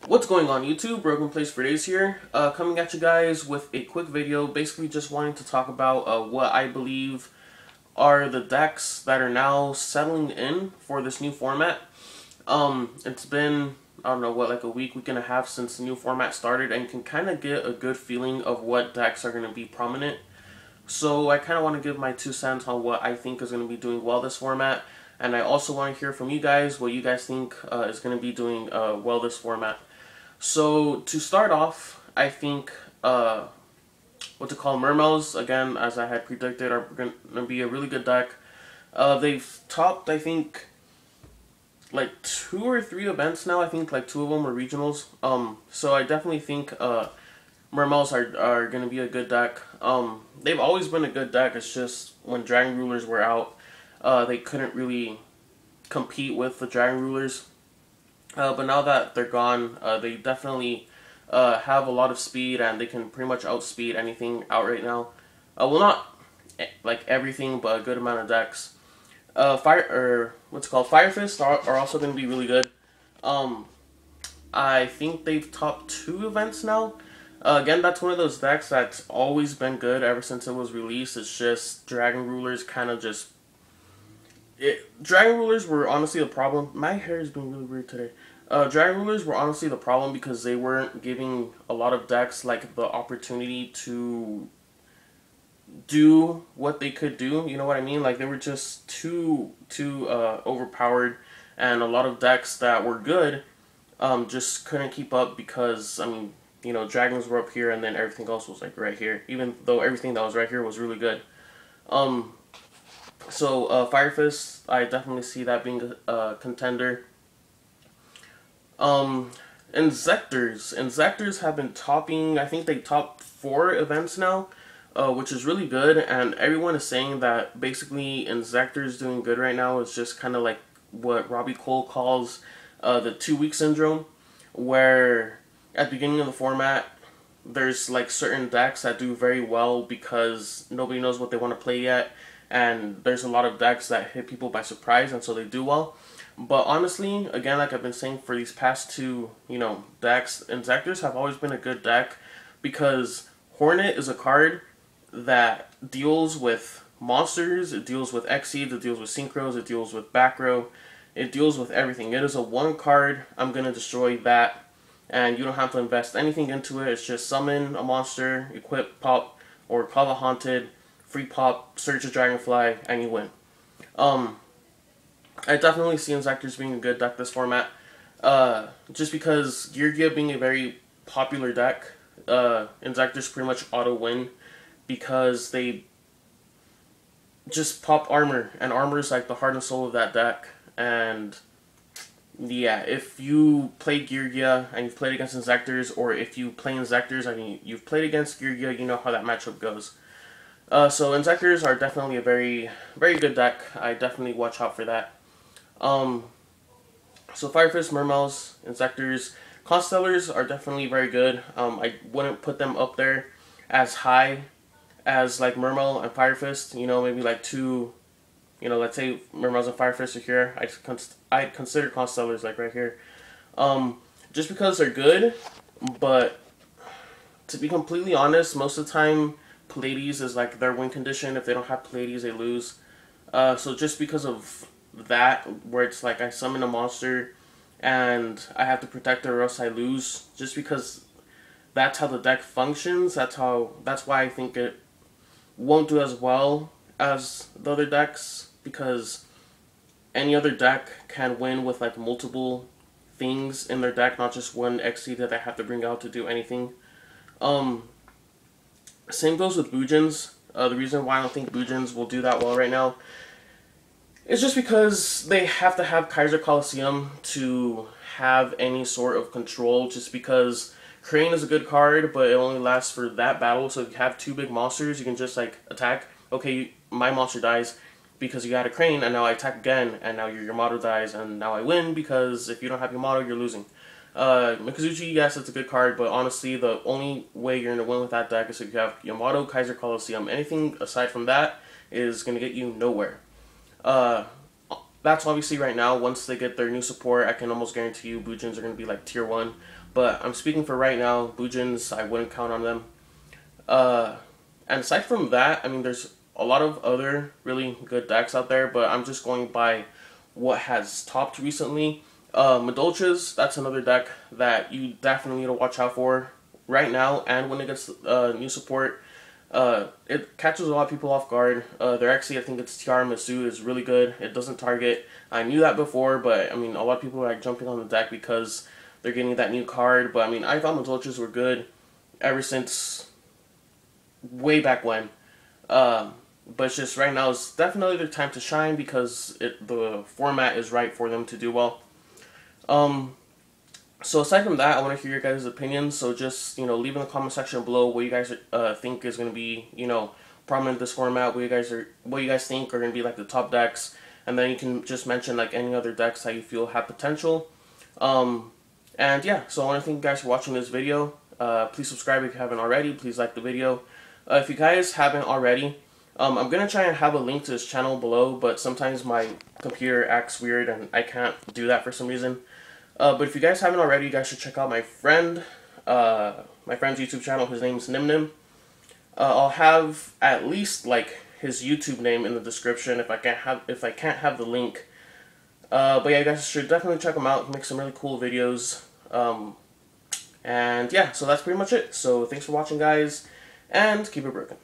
What's going on YouTube? Broken Place for Days here, coming at you guys with a quick video, basically just wanting to talk about what I believe are the decks that are now settling in for this new format. It's been, I don't know, like a week and a half since the new format started, and you can kind of get a good feeling of what decks are going to be prominent. So I kind of want to give my 2 cents on what I think is going to be doing well this format, and I also want to hear from you guys what you guys think is going to be doing well this format. So to start off, I think Mermails, again, as I had predicted, are going to be a really good deck. They've topped, I think, like 2 or 3 events now. I think like 2 of them are regionals. So I definitely think Mermails are going to be a good deck. They've always been a good deck. It's just when Dragon Rulers were out, they couldn't really compete with the Dragon Rulers. But now that they're gone, they definitely have a lot of speed, and they can pretty much outspeed anything out right now. Well, not like everything, but a good amount of decks. Fire Fist are also going to be really good. I think they've topped 2 events now. Again, that's one of those decks that's always been good ever since it was released. It's just Dragon Rulers kind of just... Dragon Rulers were honestly the problem. My hair is being really weird today. Dragon Rulers were honestly the problem because they weren't giving a lot of decks like the opportunity to do what they could do. You know what I mean? Like, they were just too overpowered, and a lot of decks that were good just couldn't keep up because, I mean, you know, dragons were up here and then everything else was like right here, even though everything that was right here was really good. So Fire Fist, I definitely see that being a contender. Inzektor's have been topping, I think they topped 4 events now, which is really good, and everyone is saying that basically Inzektor's doing good right now is just kind of like what Robbie Cole calls the 2-week syndrome, where at the beginning of the format, there's like certain decks that do very well because nobody knows what they want to play yet, and there's a lot of decks that hit people by surprise, and so they do well. But honestly, again, like I've been saying for these past 2, decks, Inzektors have always been a good deck because Hornet is a card that deals with monsters, it deals with Xyz, it deals with Synchros, it deals with back row, it deals with everything. It is a 1 card, I'm going to destroy that, and you don't have to invest anything into it. It's just summon a monster, equip, pop, or call the Haunted, free pop, search a Dragonfly, and you win. I definitely see Inzektors being a good deck this format. Just because Geargia being a very popular deck, Inzektors pretty much auto-win because they just pop armor, and armor is like the heart and soul of that deck. And yeah, if you play Geargia and you've played against Inzektors, or if you play Inzektors and you've played against Geargia, you know how that matchup goes. So Inzektors are definitely a very, very good deck. I definitely watch out for that. So Fire Fist, Mermails, Inzektors, Constellars are definitely very good. I wouldn't put them up there as high as like Mermail and Fire Fist. Maybe like 2. Let's say Mermails and Fire Fist are here. I'd consider Constellars like right here. Just because they're good, but to be completely honest, most of the time Pleiades is like their win condition. If they don't have Pleiades, they lose. So just because of that, where it's like I summon a monster and I have to protect it or else I lose, just because that's how the deck functions, that's why I think it won't do as well as the other decks, because any other deck can win with like multiple things in their deck, not just one Xyz that they have to bring out to do anything. Same goes with Bujins. The reason why I don't think Bujins will do that well right now is just because they have to have Kaiser Coliseum to have any sort of control, just because Crane is a good card, but it only lasts for that battle, so if you have 2 big monsters, you can just like attack. Okay, my monster dies because you had a Crane, and now I attack again, and now your Yamato dies, and now I win because if you don't have Yamato, you're losing. Mikazuchi, yes, it's a good card, but honestly, the only way you're going to win with that deck is if you have Yamato, Kaiser Coliseum. Anything aside from that is going to get you nowhere. that's obviously right now. Once they get their new support, I can almost guarantee you Bujins are going to be like tier 1. But I'm speaking for right now. Bujins, I wouldn't count on them. And aside from that, I mean, there's a lot of other really good decks out there, but I'm just going by what has topped recently. Madolches, that's another deck that you definitely need to watch out for right now, and when it gets new support. It catches a lot of people off guard. They're actually, I think it's Tiramisu is really good. It doesn't target. I knew that before, but I mean, a lot of people are like jumping on the deck because they're getting that new card. But I mean, I thought Madolches were good ever since way back when. But it's just right now is definitely their time to shine because the format is right for them to do well. So aside from that, I want to hear your guys' opinions. So just, leave in the comment section below what you guys think is going to be, prominent in this format. What you guys think are going to be like the top decks, and then you can just mention like any other decks that you feel have potential. And yeah, so I want to thank you guys for watching this video. Please subscribe if you haven't already. Please like the video. If you guys haven't already, I'm going to try and have a link to this channel below, but sometimes my computer acts weird and I can't do that for some reason. But if you guys haven't already, you guys should check out my friend's YouTube channel. His name's Nimnim. I'll have at least like his YouTube name in the description if I can't have the link. But yeah, you guys should definitely check him out. He makes some really cool videos. And yeah, so that's pretty much it. So thanks for watching, guys, and keep it broken.